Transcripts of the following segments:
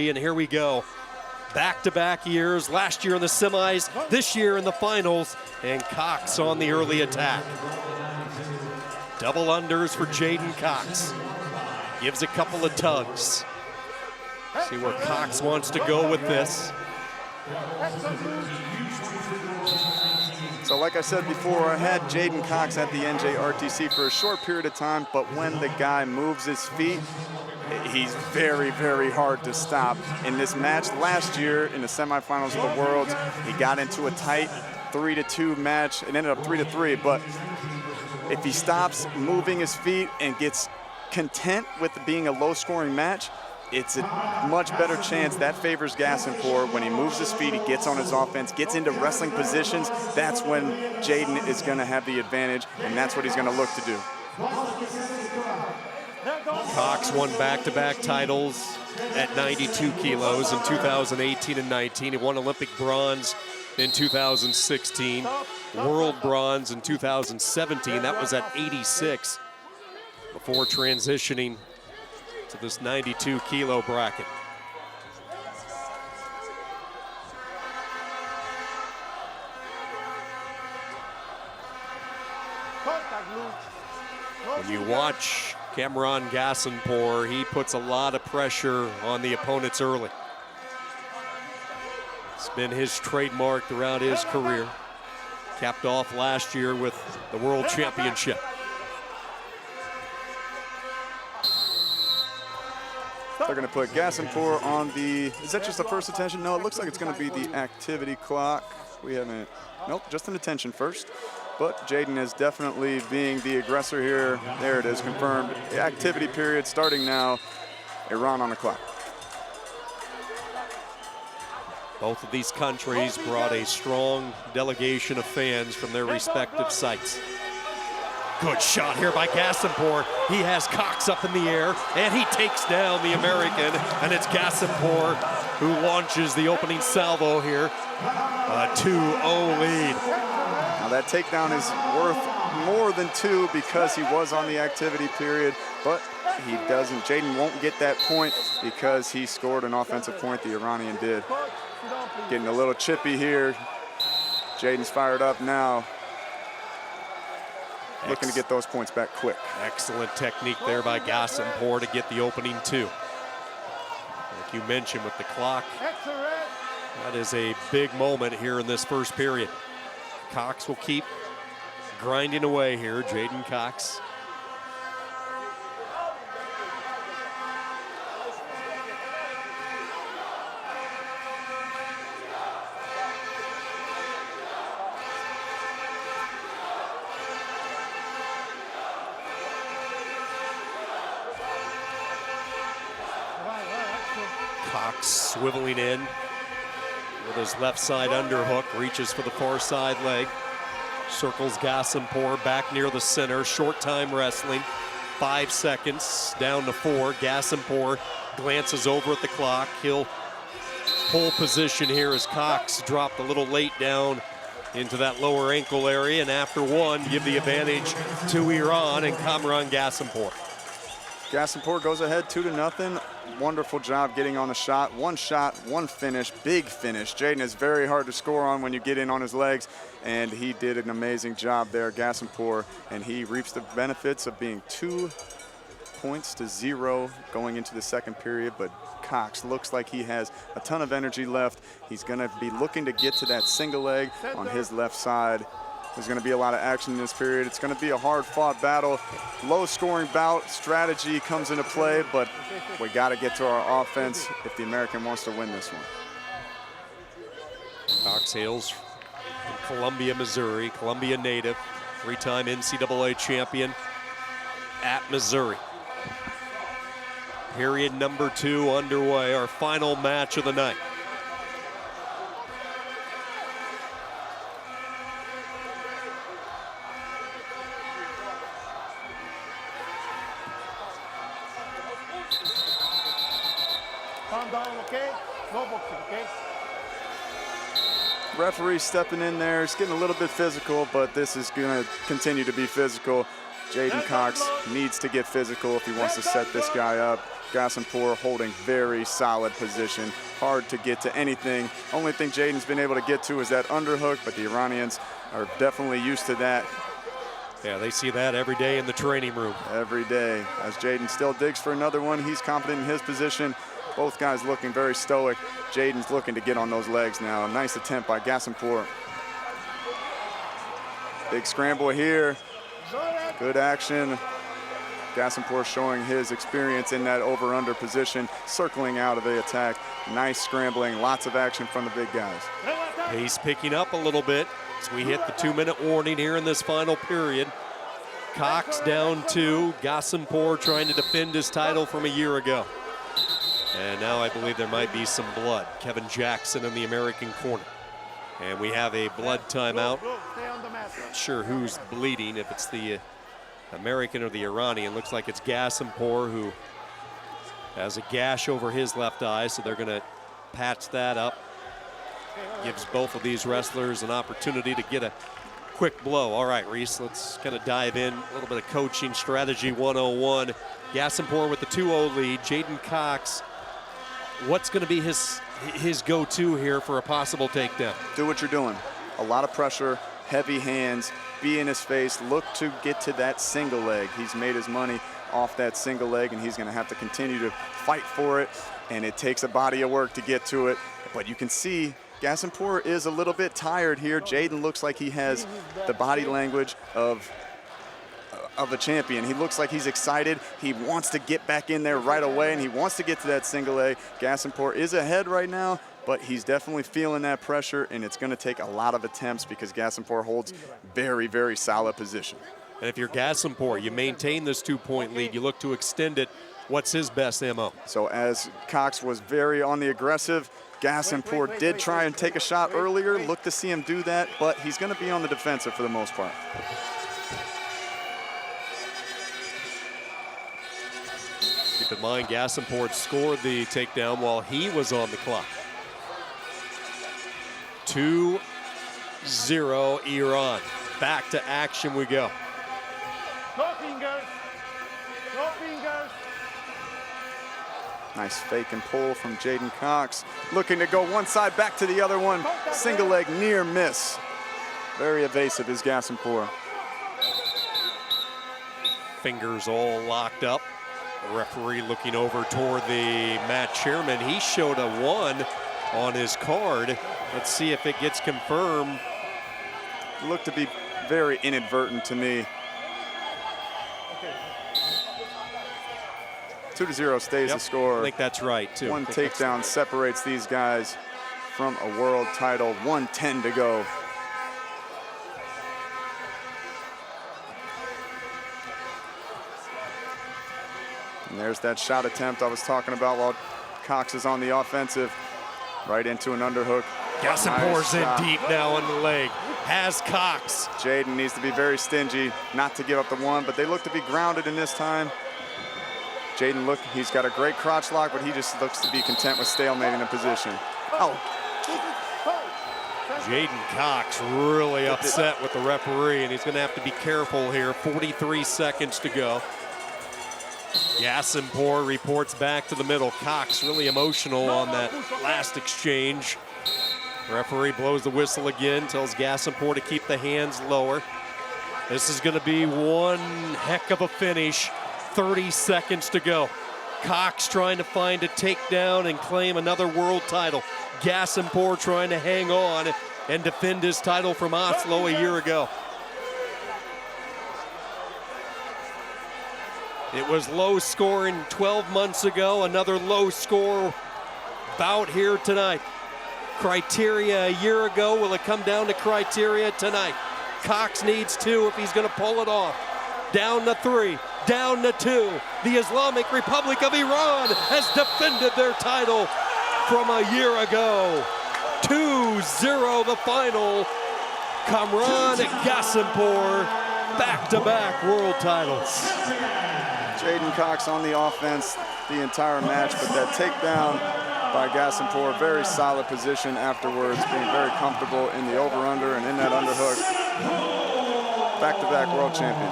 And here we go. Back-to-back years, last year in the semis, this year in the finals, and Cox on the early attack. Double unders for Jden Cox. Gives a couple of tugs. See where Cox wants to go with this. So like I said before, I had Jden Cox at the NJRTC for a short period of time, but when the guy moves his feet, he's very, very hard to stop. In this match last year in the semifinals of the Worlds, he got into a tight 3-2 match. It ended up 3-3, but if he stops moving his feet and gets content with being a low-scoring match, it's a much better chance that favors Ghasempour. When he moves his feet, he gets on his offense, gets into wrestling positions. That's when Jden is going to have the advantage, and that's what he's going to look to do. Cox won back-to-back titles at 92 kilos in 2018 and 19. He won Olympic bronze in 2016, world bronze in 2017. That was at 86 before transitioning to this 92 kilo bracket. When you watch Kamran Ghasempour, he puts a lot of pressure on the opponents early. It's been his trademark throughout his career. Capped off last year with the World Championship. They're going to put Ghasempour on the, is that just the first attention? No, it looks like it's going to be the activity clock. We haven't, nope, just an attention first. But Jden is definitely being the aggressor here. There it is, confirmed. The activity period starting now. Iran on the clock. Both of these countries brought a strong delegation of fans from their respective sites. Good shot here by Ghasempour. He has Cox up in the air, and he takes down the American, and it's Ghasempour who launches the opening salvo here. A 2-0 lead. Now that takedown is worth more than 2 because he was on the activity period, but he doesn't. Jden won't get that point because he scored an offensive point, the Iranian did. Getting a little chippy here. Jden's fired up now. Looking to get those points back quick. Excellent technique there by Ghasempour to get the opening 2. Like you mentioned with the clock, that is a big moment here in this first period. Cox will keep grinding away here, Jden Cox. Cox swiveling in with his left side underhook, reaches for the far side leg, circles Ghasempour back near the center, short time wrestling, 5 seconds, down to 4. Ghasempour glances over at the clock. He'll pull position here as Cox dropped a little late down into that lower ankle area, and after 1, give the advantage to Iran and Kamran Ghasempour. Ghasempour goes ahead 2-0. Wonderful job getting on the shot. One finish, big finish. Jden is very hard to score on when you get in on his legs, and he did an amazing job there, Ghasempour, and he reaps the benefits of being 2 points to 0 going into the second period, but Cox looks like he has a ton of energy left. He's gonna be looking to get to that single leg on his left side. There's going to be a lot of action in this period. It's going to be a hard-fought battle. Low-scoring bout. Strategy comes into play, but we got to get to our offense if the American wants to win this one. Cox hails from Columbia, Missouri. Columbia native, 3-time NCAA champion at Missouri. Period number 2 underway, our final match of the night. Calm down, okay? No boxing, okay? Referee stepping in there. It's getting a little bit physical, but this is going to continue to be physical. Jden Cox needs to get physical if he wants to set this guy up. Ghasempour holding very solid position. Hard to get to anything. Only thing Jden's been able to get to is that underhook, but the Iranians are definitely used to that. Yeah, they see that every day in the training room. Every day. As Jden still digs for another one, he's confident in his position. Both guys looking very stoic. Jden's looking to get on those legs now. A nice attempt by Ghasempour. Big scramble here. Good action. Ghasempour showing his experience in that over-under position, circling out of the attack. Nice scrambling, lots of action from the big guys. Pace picking up a little bit as we hit the 2-minute warning here in this final period. Cox down 2, Ghasempour trying to defend his title from a year ago. And now I believe there might be some blood. Kevin Jackson in the American corner. And we have a blood timeout. Not sure who's bleeding, if it's the American or the Iranian. Looks like it's Ghasempour who has a gash over his left eye, so they're gonna patch that up. Gives both of these wrestlers an opportunity to get a quick blow. All right, Reese, let's kind of dive in. A little bit of coaching strategy 101. Ghasempour with the 2-0 lead. Jden Cox, what's gonna be his go-to here for a possible takedown? Do what you're doing. A lot of pressure, heavy hands, be in his face, look to get to that single leg. He's made his money off that single leg, and he's gonna have to continue to fight for it, and it takes a body of work to get to it. But you can see Ghasempour is a little bit tired here. Jden looks like he has the body language of a champion. He looks like he's excited. He wants to get back in there right away, and he wants to get to that single leg. Ghasempour is ahead right now, but he's definitely feeling that pressure, and it's going to take a lot of attempts because Ghasempour holds very, very solid position. And if you're Ghasempour, you maintain this 2-point lead, you look to extend it. What's his best MO? So as Cox was very on the aggressive, Ghasempour did try and take a shot earlier. Look to see him do that, but he's going to be on the defensive for the most part. Keep in mind, Ghasempour scored the takedown while he was on the clock. 2-0 Iran. Back to action we go. No fingers. No fingers. Nice fake and pull from Jden Cox. Looking to go one side, back to the other one. Single leg, near miss. Very evasive is Ghasempour. Fingers all locked up. The referee looking over toward the mat chairman. He showed a 1 on his card. Let's see if it gets confirmed. Looked to be very inadvertent to me. 2-0 stays the score. I think that's right, too. One takedown separates these guys from a world title. 1:10 to go. And there's that shot attempt I was talking about while Cox is on the offensive. Right into an underhook. Ghasempour's Nice in deep now on the leg. Has Cox. Jden needs to be very stingy, not to give up the 1, but they look to be grounded in this time. Jden, look, he's got a great crotch lock, but he just looks to be content with stalemating the position. Oh. Jden Cox really upset with the referee, and he's going to have to be careful here. 43 seconds to go. Ghasempour reports back to the middle. Cox really emotional on that last exchange. Referee blows the whistle again, tells Ghasempour to keep the hands lower. This is going to be one heck of a finish. 30 seconds to go. Cox trying to find a takedown and claim another world title. Ghasempour trying to hang on and defend his title from Oslo a year ago. It was low scoring 12 months ago, another low score bout here tonight. Criteria a year ago, will it come down to criteria tonight? Cox needs 2 if he's gonna pull it off. Down to 3, down to 2. The Islamic Republic of Iran has defended their title from a year ago. 2-0 the final. Kamran Ghasempour, back-to-back world titles. Jden Cox on the offense the entire match, but that takedown by Ghasempour, very solid position afterwards, being very comfortable in the over-under and in that underhook. Back-to-back world champion.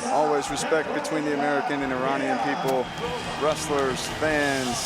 Always respect between the American and Iranian people, wrestlers, fans,